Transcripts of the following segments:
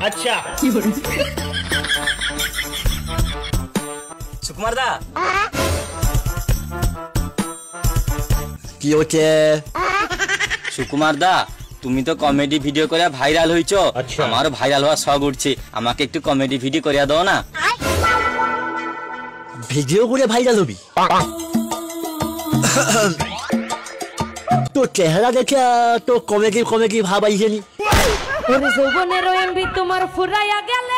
আচ্ছা সুকুমার দা কি হচ্ছে? সুকুমার দা তুমি তো কমেডি ভিডিও করে ভাইরাল হইছো, আমারও ভাইরাল হওয়ার শখ উঠছে, আমাকে একটু কমেডি ভিডিও করিয়া দাও না। ভিডিও করে ভাইরাল হবি? তো চেহারা দেখে তো কমেডি ভাব আইছেনি।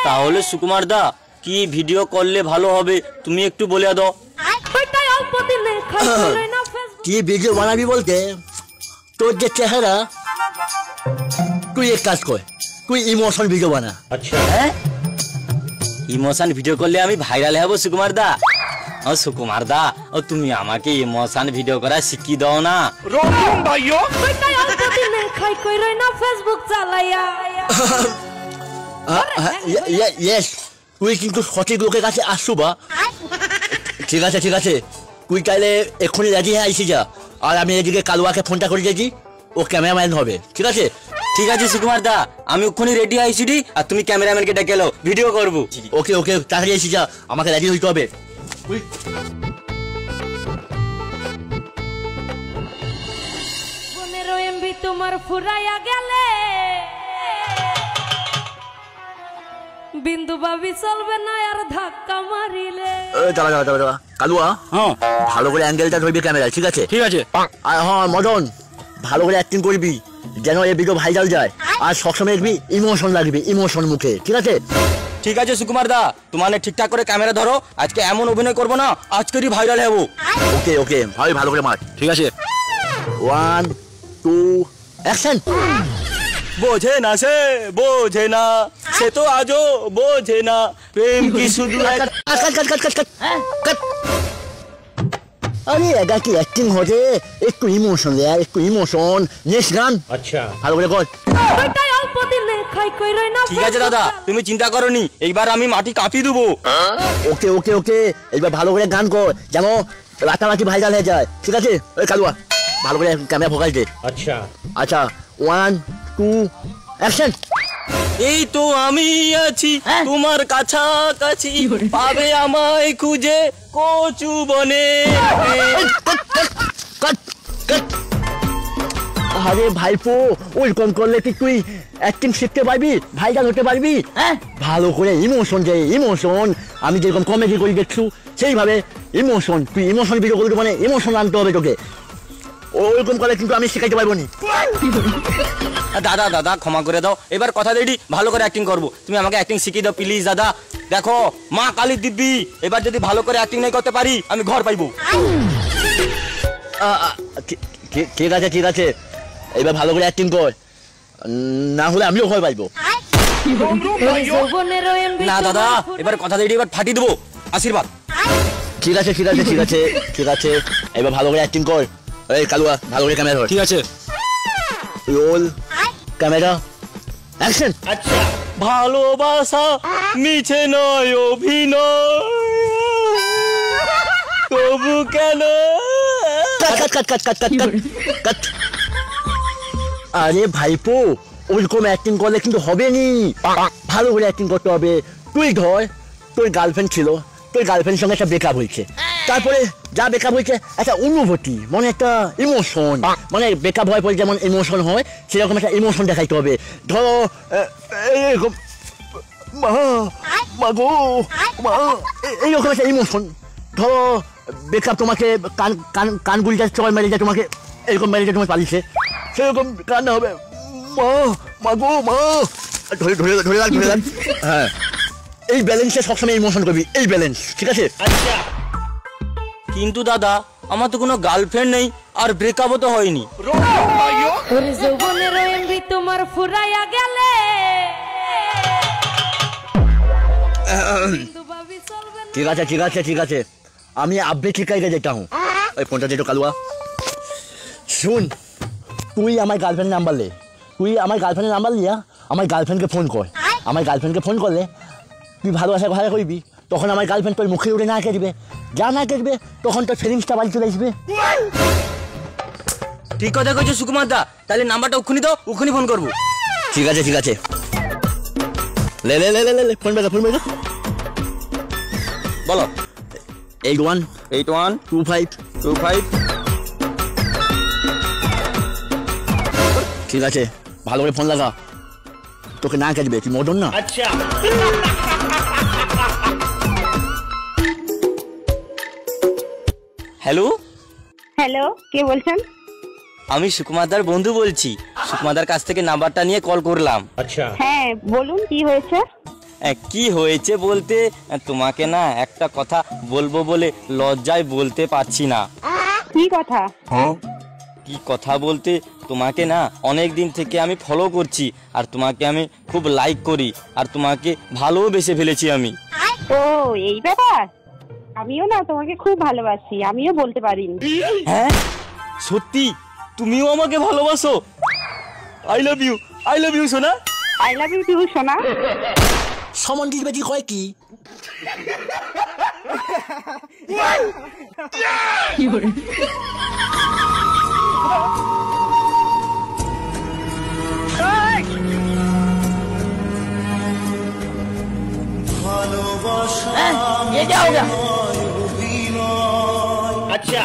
তাহলে সুকুমার দা কি ভিডিও করলে ভালো হবে তুমি একটু বলে দাও। কি ভিডিও বানাবি বলতে তোর যে চেহারা, তুই এক কাজ কর, তুই ইমোশন ভিডিও বানা। আচ্ছা হ্যাঁ, ইমোশন ভিডিও করলে আমি ভাইরাল হব সুকুমার দা। ও সুকুমার দা ও তুমি আমাকে ইমোশন ভিডিও করা শিখিয়ে দাও না। রোম ভাইও খাই কই রই না ফেসবুক চালাইয়া। ইয়েস, তুই কিন্তু সঠিক লোকের কাছে আসছু বা। ঠিক আছে তুই তাহলে এক্ষুনি রেডি হয়ে আইসি যা, আর আমি এদিকে কালুয়াকে ফোনটা করে দিয়েছি, ও ক্যামেরাম্যান হবে। ঠিক আছে সুকুমার দা আমি ওখানে রেডি আইছি দি, আর তুমি ক্যামেরাম্যানকে ডেকে এলো, ভিডিও করব। ওকে তাড়াতাড়ি এসে যা, আমাকে রেডি হইতে হবে। তোমার ফুরাইয়া গেলে বিন্দু ভাবি চলবে না আর ধাক্কা মারিলে। দাঁড়া কালুয়া, ভালো করে অ্যাঙ্গেলটা ধরবি ক্যামেরা। ঠিক আছে আর হ্যাঁ মদন, ভালো করে অ্যাক্টিং করবি যেন এই ভিডিও ভাইরাল যায়, আর সবসময় দেখবি ইমোশন লাগবে, ইমোশন মুখে। ঠিক আছে সুকুমার দা তোমার ঠিকঠাক করে ক্যামেরা ধরো, আজকে এমন অভিনয় করবো না আজকেরই ভাইরাল হবো। ওকে ভালো করে মার। ঠিক আছে 1 2 অ্যাকশন। বোঝে না সে তো আজও বোঝে না প্রেম কি শুধু। আরে এটা কি অ্যাক্টিং হচ্ছে? একটু ইমোশন দে, একটু ইমোশন। নেক্সট গান। আচ্ছা ভালো করে কর। ঠিক আছে দাদা তুমি চিন্তা করনি, এইবার আমি মাটি কাঁপিয়ে দেবো। ওকে এইবার ভালো করে গান কর যেন রাতারাতি ভাইরাল হয়ে যায়। ঠিক আছে ওই কালুয়া ভালো করে ক্যামেরা ফোকাস দে। আচ্ছা 1 2 অ্যাকশন। এই তো আমি আছি তোমার কাছাকাছি, পাবে আমায় খুঁজে কচু বনে। আরে ভাইপো, ওইরকম করলে কি তুই অ্যাক্টিং শিখতে পারবি, ভাইরাল হতে পারবি? ভালো করে ইমোশন দে, ইমোশন। আমি যেরকম কমেডি করি দেখছু সেইভাবে ইমোশন, তুই ইমোশন ভিডিও করবি মানে ইমোশন আনতে হবে তোকে। ওইরকম করলে কিন্তু আমি শিখাইতে পারবো না। দাদা ক্ষমা করে দাও, এবার কথা রেডি, ভালো করে অ্যাক্টিং করবো, তুমি আমাকে অ্যাক্টিং শিখিয়ে দাও প্লিজ দাদা। দেখো মা কালী দিব্যি, এবার যদি ভালো করে অ্যাক্টিং নাই করতে পারি আমি ঘর পাইবো। ঠিক আছে এবার ভালো করে অ্যাক্টিং কর, না হলে আমিও ঘর পাইবো। না দাদা এবার কথা রেডি, এবার ফাটিয়ে দেবো, আশীর্বাদ। ঠিক আছে এবার ভালো করে অ্যাক্টিং কর। এই কালুয়া ভালো করে ক্যামেরা ধর। ঠিক আছে রোল ক্যামেরা অ্যাকশন। আচ্ছা ভালোবাসা মিছে নয় অভিনয়, তবু কেন। কাট। আরে ভাইপো ওইরকম অ্যাক্টিং করলে কিন্তু হবে নি, ভালো করে অ্যাক্টিং করতে হবে। তুই ধর তোর গার্লফ্রেন্ড ছিল, তোর গার্লফ্রেন্ডের সঙ্গে একটা ব্রেকআপ হয়েছে, তারপরে যা ব্রেকআপ হয়েছে একটা অনুভূতি মানে একটা ইমোশন, মানে ব্রেকআপ হওয়ার পরে যেমন ইমোশন হয় সেরকম একটা ইমোশন দেখাইতে হবে। ধরো এইরকম এইরকম একটা ইমোশন। ধরো ব্রেকআপ তোমাকে কানগুলিটা চল মেরে তোমাকে এরকম মেরে তোমার পালিয়েছে, সেরকম কান্না হবে ধরে রাখ। হ্যাঁ এই ব্যালেন্সে সবসময় ইমোশন করবি, এই ব্যালেন্স। ঠিক আছে কিন্তু দাদা আমার তো কোনো গার্লফ্রেন্ড নেই আর ব্রেকআপও তো হয়নি। তোমার ফুরাইয়া গেলে ঠিক আছে আমি আব্বে ঠিকাইতে যেটা হুঁ। ওই ফোনটা যেটা কালুয়া শুন, তুই আমার গার্লফ্রেন্ডের নাম্বার লে, তুই আমার গার্লফ্রেন্ডের নাম্বার লিয়া আমার গার্লফ্রেন্ডকে ফোন কর। আমার গার্লফ্রেন্ডকে ফোন করলে তুই ভালোবাসা কথা কইবি, তখন আমার গার্লফ্রেন্ড তোর মুখে উঠে না কেটবে, যা না কেটবে তখন তোর ফিলিংসটা বাড়ি চলে আসবে। ঠিক কথা কইছো সুকুমার দা, তাহলে নাম্বারটা ওখানে দাও, ওখানে ফোন করবো। ঠিক আছে ले ले ले ले ले फोन बेटा বলো 81 8125 25 ঠিক আছে ভালো করে ফোন লাগা তোকে না কাটবে তুই মদন না আচ্ছা হ্যালো হ্যালো কে বলছেন? আমি সুকুমারদার বন্ধু বলছি। সুকুমারদার কাছ থেকে নাম্বারটা নিয়ে কল করলাম। হ্যাঁ বলুন কি হয়েছে? কি হয়েছে বলতে তোমাকে না একটা কথা বলবো বলে লজ্জায় বলতে পারছি না। কি কথা? কি কথা বলতে তোমাকে না অনেক দিন থেকে আমি ফলো করছি আর তোমাকে আমি খুব লাইক করি আর তোমাকে ভালোবেসে ফেলেছি আমি। ও এই ব্যাপার, আমিও না তোমাকে খুব ভালোবাসি, আমিও বলতে পারিনি। হ্যাঁ সত্যি তুমিও আমাকে ভালোবাসো? আই লাভ ইউ সোনা। আই লাভ ইউ টু সোনা। সমন্দির বেটি কয় কি ये क्या हो गया? अच्छा